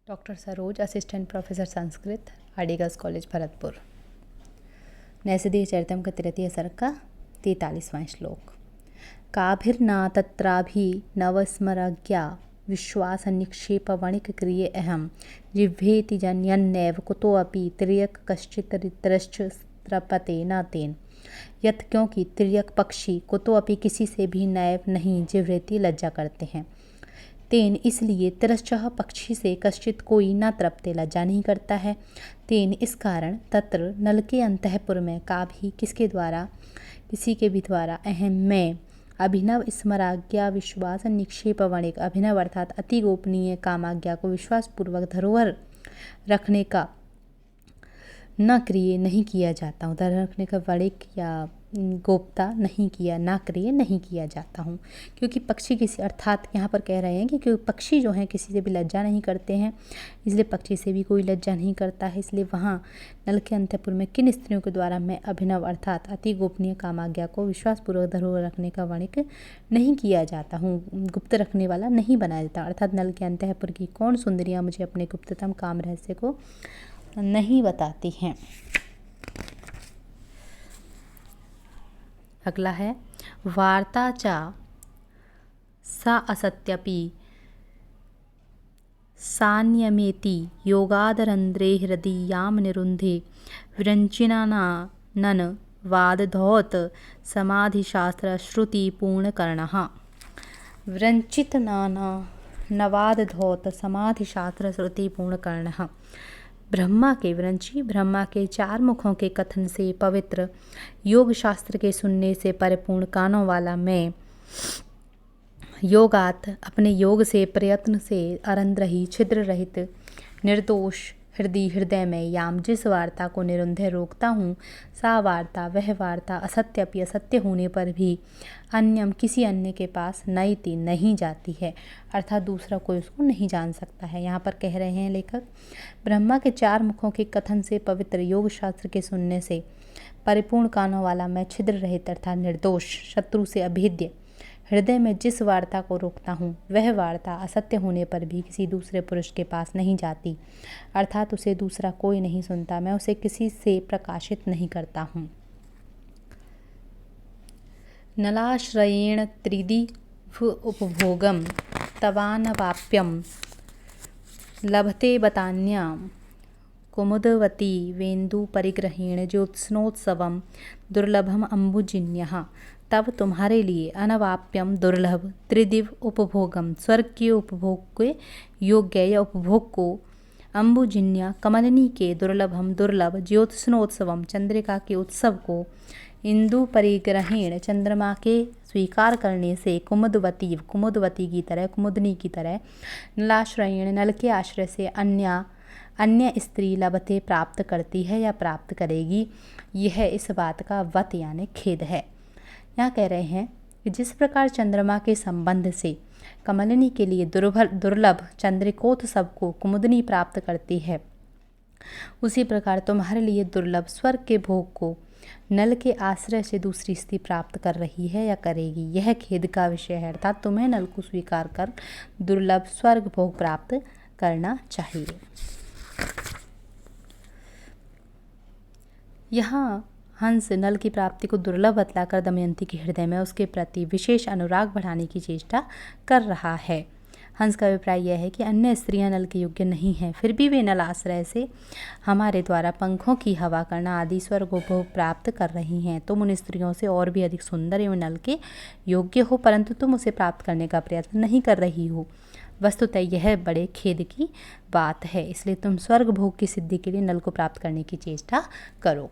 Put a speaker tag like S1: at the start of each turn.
S1: Doctor Saroj, assistant professor Sanskrit, Aligarh college Bharatpur. Naishadhiya Charitam का तृतीय सर्ग का 43वां श्लोक। काभिर्ना तत्राभिनवस्मरज्ञा विश्वास निक्षेप वणिक क्रिये अहम जिह्वेति जन्यन्नैव कुतोऽपि तिर्यक कश्चित्तरितरश्च स्त्रपते न तेन। यत् क्योंकि तिर्यक पक्षी कुतोऽपि किसी से भी नैव नहीं जिह्वेति लज्जा करते हैं। तेन इसलिए तिरश्चः पक्षी से कश्चित कोई न तृप्ते लज्जा नहीं करता है। तेन इस कारण तत्र नल के अंतःपुर में का भी किसके द्वारा किसी के भी द्वारा अहम मैं अभिनव स्मराज्ञा विश्वास निक्षेप वणिक अभिनव अर्थात अति गोपनीय कामाज्ञा को विश्वासपूर्वक धरोहर रखने का न क्रिय नहीं किया जाता हूँ। धरोहर रखने का वणिक या गोपता नहीं किया ना क्रिय नहीं किया जाता हूँ। क्योंकि पक्षी किसी अर्थात यहाँ पर कह रहे हैं कि क्योंकि पक्षी जो हैं किसी से भी लज्जा नहीं करते हैं, इसलिए पक्षी से भी कोई लज्जा नहीं करता है। इसलिए वहाँ नल के अंतःपुर में किन स्त्रियों के द्वारा मैं अभिनव अर्थात अति गोपनीय कामाज्ञा को विश्वासपूर्वक धरोहर रखने का वणिक नहीं किया जाता हूँ, गुप्त रखने वाला नहीं बनाया जाता। अर्थात नल के अंतःपुर की कौन सुंदरियाँ मुझे अपने गुप्ततम काम रहस्य को नहीं बताती हैं। अगला है वार्ता चा सा असत्यपि सान्यमेति योगादरंद्रे हृदयां निरुंधे विरंचिनानन वादधौत समाधिशास्त्र श्रुति पूर्णकर्णः। विरंचितनाना नवादधौत समाधिशास्त्र श्रुति पूर्णकर्णः। ब्रह्मा के विरंची ब्रह्मा के 4 मुखों के कथन से पवित्र योग शास्त्र के सुनने से परिपूर्ण कानों वाला मैं योगात अपने योग से प्रयत्न से अरंध्रही छिद्र रहित निर्दोष हृदय में याम जिस वार्ता को निरुंधे रोकता हूँ, सा वार्ता वह वार्ता असत्यपि असत्य होने पर भी अन्यम किसी अन्य के पास नईति नहीं जाती है। अर्थात दूसरा कोई उसको नहीं जान सकता है। यहाँ पर कह रहे हैं लेखक, ब्रह्मा के 4 मुखों के कथन से पवित्र योग शास्त्र के सुनने से परिपूर्ण कानों वाला मैं छिद्र रहित अर्थात निर्दोष शत्रु से अभेद्य हृदय में जिस वार्ता को रोकता हूँ, वह वार्ता असत्य होने पर भी किसी दूसरे पुरुष के पास नहीं जाती। अर्थात उसे दूसरा कोई नहीं सुनता, मैं उसे किसी से प्रकाशित नहीं करता हूँ। नलाश्रयेण त्रिदिव उपभोगम तवानवाप्यम लभते बतान्यां कुमुदवती वेन्दु परिग्रहेण ज्योत्स्नोत्सवम दुर्लभम अम्बुजिन्यः। तब तुम्हारे लिए अनवाप्यम दुर्लभ त्रिदिव उपभोगम स्वर्ग के उपभोग के योग्य या उपभोग को अम्बुजिन्या कमलिनी के दुर्लभम दुर्लभ ज्योत्स्नोत्सवम चंद्रिका के उत्सव को इंदु परिग्रहेण चंद्रमा के स्वीकार करने से कुमुदवती की तरह कुमुदनी की तरह नलाश्रयेण नल के आश्रय से अन्य स्त्री लभते प्राप्त करती है या प्राप्त करेगी। यह इस बात का वत यानी खेद है। यहाँ कह रहे हैं कि जिस प्रकार चंद्रमा के संबंध से कमलिनी के लिए दुर्लभ चंद्रिकोत्सव को कुमुदनी प्राप्त करती है, उसी प्रकार तुम्हारे लिए दुर्लभ स्वर्ग के भोग को नल के आश्रय से दूसरी स्त्री प्राप्त कर रही है या करेगी। यह खेद का विषय है। अर्थात तुम्हें नल को स्वीकार कर दुर्लभ स्वर्ग भोग प्राप्त करना चाहिए। यहाँ हंस नल की प्राप्ति को दुर्लभ बतलाकर दमयंती के हृदय में उसके प्रति विशेष अनुराग बढ़ाने की चेष्टा कर रहा है। हंस का अभिप्राय यह है कि अन्य स्त्रियां नल के योग्य नहीं हैं, फिर भी वे नल आश्रय से हमारे द्वारा पंखों की हवा करना आदि स्वर्ग उपभोग प्राप्त कर रही हैं। तुम उन स्त्रियों से और भी अधिक सुंदर एवं नल के योग्य हो, परंतु तुम उसे प्राप्त करने का प्रयत्न नहीं कर रही हो। वस्तुतः यह बड़े खेद की बात है। इसलिए तुम स्वर्ग भोग की सिद्धि के लिए नल को प्राप्त करने की चेष्टा करो।